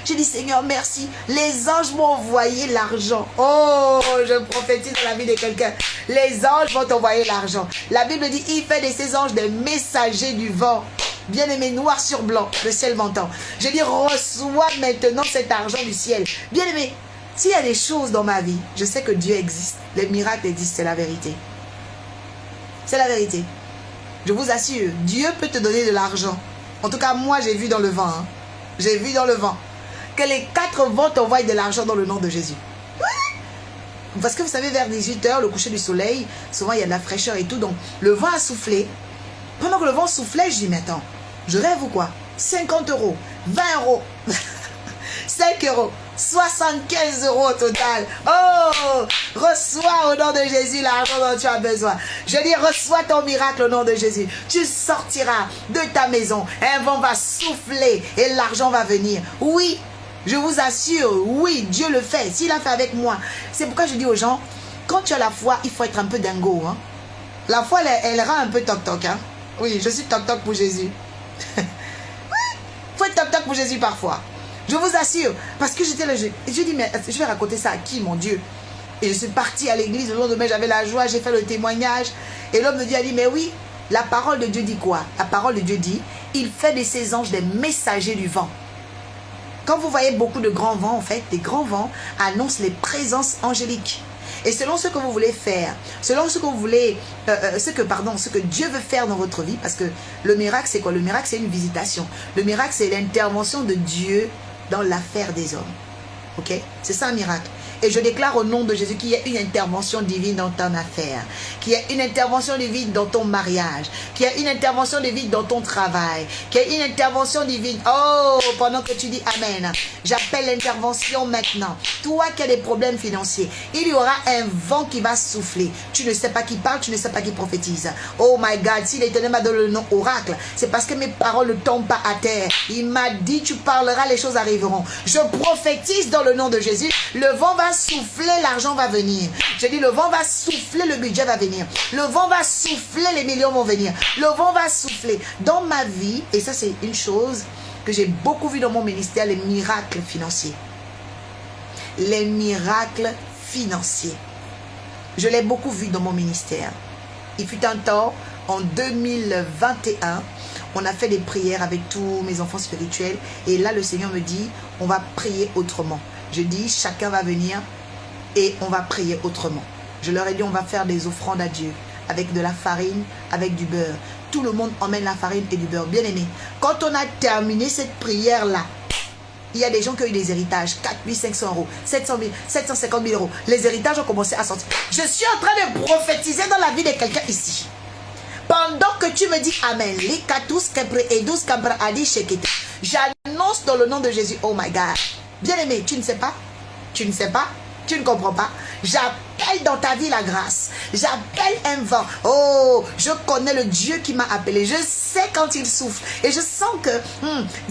J'ai dit, Seigneur, merci. Les anges m'ont envoyé l'argent. Oh, je prophétise dans la vie de quelqu'un. Les anges vont t'envoyer l'argent. La Bible dit, il fait de ces anges des messagers du vent. Bien aimé, noir sur blanc, le ciel m'entend. Je dis, reçois maintenant cet argent du ciel. Bien aimé, s'il y a des choses dans ma vie, je sais que Dieu existe. Les miracles existent, c'est la vérité. C'est la vérité. Je vous assure, Dieu peut te donner de l'argent. En tout cas, moi, j'ai vu dans le vent. Hein. J'ai vu dans le vent. Que les 4 vents t'envoient de l'argent dans le nom de Jésus. Parce que vous savez, vers 18 h, le coucher du soleil, souvent il y a de la fraîcheur et tout. Donc, le vent a soufflé. Pendant que le vent soufflait, je dis, mais attends, je rêve ou quoi? 50 €, 20 €, 5 €, 75 € au total. Oh, reçois au nom de Jésus l'argent dont tu as besoin. Je dis, reçois ton miracle au nom de Jésus. Tu sortiras de ta maison. Un vent va souffler et l'argent va venir. Oui, je vous assure, oui, Dieu le fait. S'il a fait avec moi. C'est pourquoi je dis aux gens, quand tu as la foi, il faut être un peu dingo. Hein. La foi, elle rend un peu toc-toc. Hein. Oui, je suis toc-toc pour Jésus. Oui, il faut être toc-toc pour Jésus parfois. Je vous assure. Parce que j'étais là, je dis, mais je vais raconter ça à qui, mon Dieu? Et je suis partie à l'église, le lendemain, j'avais la joie, j'ai fait le témoignage. Et l'homme me dit, mais oui, la parole de Dieu dit quoi? La parole de Dieu dit, il fait de ses anges des messagers du vent. Quand vous voyez beaucoup de grands vents, en fait, des grands vents annoncent les présences angéliques. Et selon ce que vous voulez faire, selon ce que vous voulez, ce que Dieu veut faire dans votre vie, parce que le miracle, c'est quoi? Le miracle, c'est une visitation. Le miracle, c'est l'intervention de Dieu dans l'affaire des hommes. Ok? C'est ça un miracle. Et je déclare au nom de Jésus qu'il y a une intervention divine dans ton affaire, qu'il y a une intervention divine dans ton mariage, qu'il y a une intervention divine dans ton travail, qu'il y a une intervention divine. Oh, pendant que tu dis Amen, j'appelle l'intervention maintenant. Toi qui as des problèmes financiers, il y aura un vent qui va souffler. Tu ne sais pas qui parle, tu ne sais pas qui prophétise. Oh my God, si l'Éternel m'a donné le nom oracle, c'est parce que mes paroles ne tombent pas à terre. Il m'a dit, tu parleras, les choses arriveront. Je prophétise dans le nom de Jésus, le vent va souffler, l'argent va venir. Je dis, le vent va souffler, le budget va venir. Le vent va souffler, les millions vont venir. Le vent va souffler. Dans ma vie, et ça c'est une chose que j'ai beaucoup vu dans mon ministère, les miracles financiers. Les miracles financiers. Je l'ai beaucoup vu dans mon ministère. Il fut un temps, en 2021, on a fait des prières avec tous mes enfants spirituels. Et là, le Seigneur me dit, on va prier autrement. Je dis, chacun va venir et on va prier autrement. Je leur ai dit, on va faire des offrandes à Dieu avec de la farine, avec du beurre. Tout le monde emmène la farine et du beurre. Bien aimé, quand on a terminé cette prière-là, il y a des gens qui ont eu des héritages, 4 500 €, 700 000, 750 000 €. Les héritages ont commencé à sortir. Je suis en train de prophétiser dans la vie de quelqu'un ici. Pendant que tu me dis Amen, j'annonce dans le nom de Jésus, oh my God. Bien aimé, tu ne sais pas, tu ne comprends pas. J'appelle j'appelle dans ta vie la grâce. J'appelle un vent. Oh, je connais le Dieu qui m'a appelé. Je sais quand il souffle. Et je sens que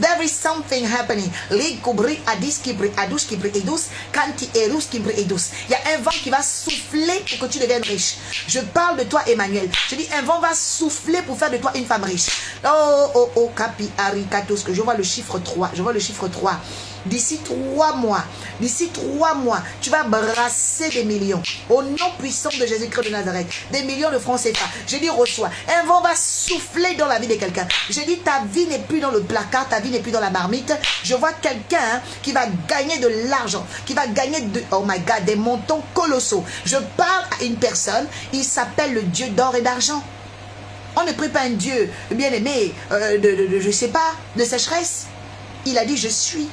there is something happening. Il y a un vent qui va souffler pour que tu deviennes riche. Je parle de toi, Emmanuel. Je dis, un vent va souffler pour faire de toi une femme riche. Oh, Kapi Arikatos. Je vois le chiffre 3. Je vois le chiffre 3. D'ici 3 mois, tu vas brasser des millions. Au nom puissant de Jésus-Christ de Nazareth, des millions de francs CFA. Je dis, reçois. Un vent va souffler dans la vie de quelqu'un. Je dis, ta vie n'est plus dans le placard, ta vie n'est plus dans la marmite. Je vois quelqu'un qui va gagner de l'argent, qui va gagner oh my God, des montants colossaux. Je parle à une personne, il s'appelle le Dieu d'or et d'argent. On ne prie pas un Dieu bien-aimé, je ne sais pas, de sécheresse. Il a dit, je suis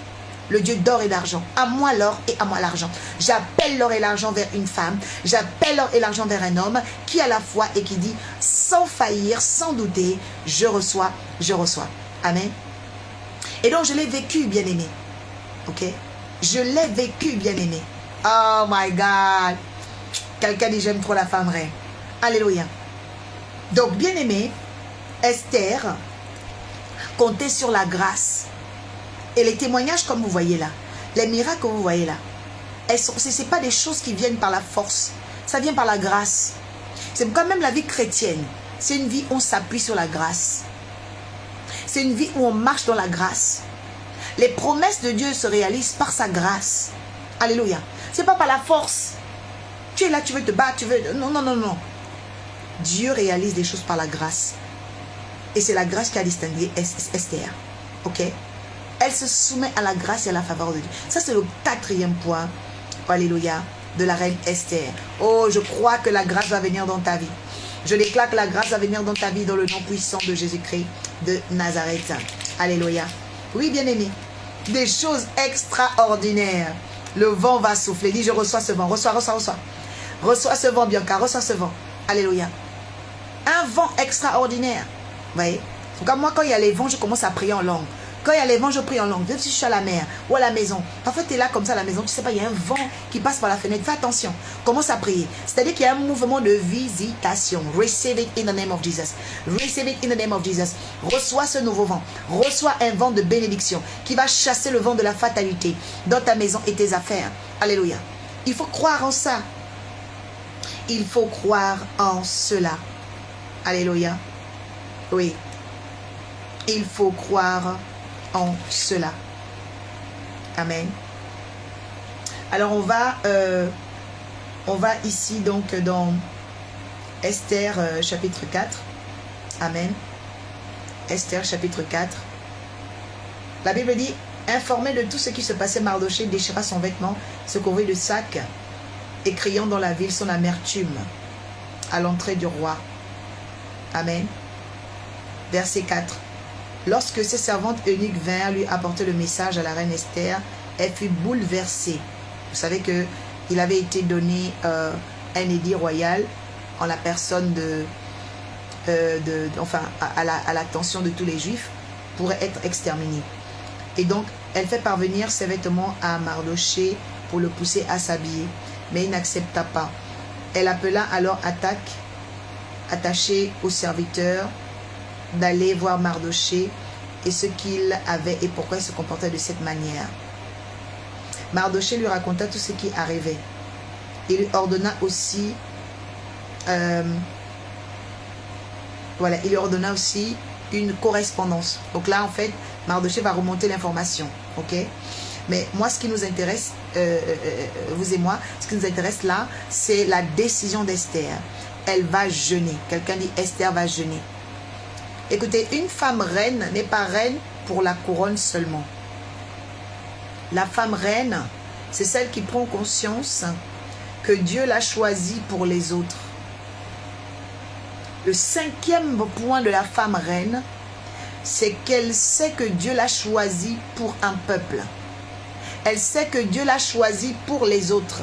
le Dieu d'or et d'argent. À moi l'or et à moi l'argent. J'appelle l'or et l'argent vers une femme. J'appelle l'or et l'argent vers un homme qui a la foi et qui dit, sans faillir, sans douter, je reçois, je reçois. Amen. Et donc, je l'ai vécu, bien-aimé. Ok? Je l'ai vécu, bien-aimé. Oh my God. Quelqu'un dit, j'aime trop la femme reine. Alléluia. Donc, bien-aimé, Esther comptait sur la grâce. Et les témoignages, comme vous voyez là, les miracles que vous voyez là, ce n'est pas des choses qui viennent par la force. Ça vient par la grâce. C'est quand même la vie chrétienne. C'est une vie où on s'appuie sur la grâce. C'est une vie où on marche dans la grâce. Les promesses de Dieu se réalisent par sa grâce. Alléluia. Ce n'est pas par la force. Tu es là, tu veux te battre, tu veux... Non, non, non, non. Dieu réalise des choses par la grâce. Et c'est la grâce qui a distingué Esther. Ok? Elle se soumet à la grâce et à la faveur de Dieu. Ça, c'est le 4e point. Alléluia. De la reine Esther. Oh, je crois que la grâce va venir dans ta vie. Je déclare que la grâce va venir dans ta vie dans le nom puissant de Jésus-Christ de Nazareth. Alléluia. Oui, bien-aimé. Des choses extraordinaires. Le vent va souffler. Dis, je reçois ce vent. Reçois, reçois, reçois. Reçois ce vent, Bianca. Reçois ce vent. Alléluia. Un vent extraordinaire. Vous voyez? Donc, moi, quand il y a les vents, je commence à prier en langue. Quand il y a les vents, je prie en langue. Même si je suis à la mer ou à la maison. Parfois, tu es là comme ça à la maison. Tu ne sais pas, il y a un vent qui passe par la fenêtre. Fais attention. Commence à prier. C'est-à-dire qu'il y a un mouvement de visitation. Receive it in the name of Jesus. Receive it in the name of Jesus. Reçois ce nouveau vent. Reçois un vent de bénédiction qui va chasser le vent de la fatalité dans ta maison et tes affaires. Alléluia. Il faut croire en ça. Il faut croire en cela. Alléluia. Oui. Il faut croire en cela. Amen. Alors on va ici donc dans Esther chapitre 4. Amen. Esther chapitre 4. La Bible dit, informé de tout ce qui se passait, Mardochée déchira son vêtement, se couvrit de sac et criant dans la ville son amertume à l'entrée du roi. Amen. Verset 4. Lorsque ses servantes eunuques vinrent lui apporter le message à la reine Esther, elle fut bouleversée. Vous savez qu'il avait été donné un édit royal en la personne à l'attention de tous les Juifs pour être exterminés. Et donc, elle fait parvenir ses vêtements à Mardochée pour le pousser à s'habiller. Mais il n'accepta pas. Elle appela alors Attaque, attaché au serviteur, d'aller voir Mardochée et ce qu'il avait et pourquoi il se comportait de cette manière. Mardochée lui raconta tout ce qui arrivait. Il lui ordonna aussi il lui ordonna aussi une correspondance. Donc là, en fait, Mardochée va remonter l'information. Ok? Mais moi, ce qui nous intéresse, vous et moi, ce qui nous intéresse là, c'est la décision d'Esther. Elle va jeûner. Quelqu'un dit Esther va jeûner. Écoutez, une femme reine n'est pas reine pour la couronne seulement. La femme reine, c'est celle qui prend conscience que Dieu l'a choisie pour les autres. Le 5e point de la femme reine, c'est qu'elle sait que Dieu l'a choisie pour un peuple. Elle sait que Dieu l'a choisie pour les autres.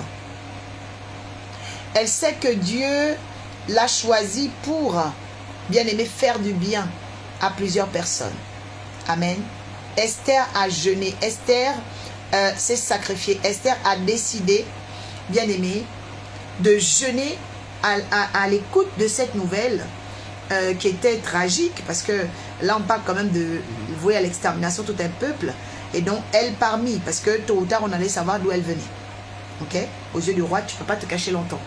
Elle sait que Dieu l'a choisie pour, bien aimé, faire du bien à plusieurs personnes. Amen. Esther a jeûné. Esther s'est sacrifiée. Esther a décidé, bien aimé, de jeûner à l'écoute de cette nouvelle qui était tragique, parce que là on parle quand même de vouer à l'extermination tout un peuple, et donc elle parmi, parce que tôt ou tard on allait savoir d'où elle venait. Ok, aux yeux du roi tu ne peux pas te cacher longtemps.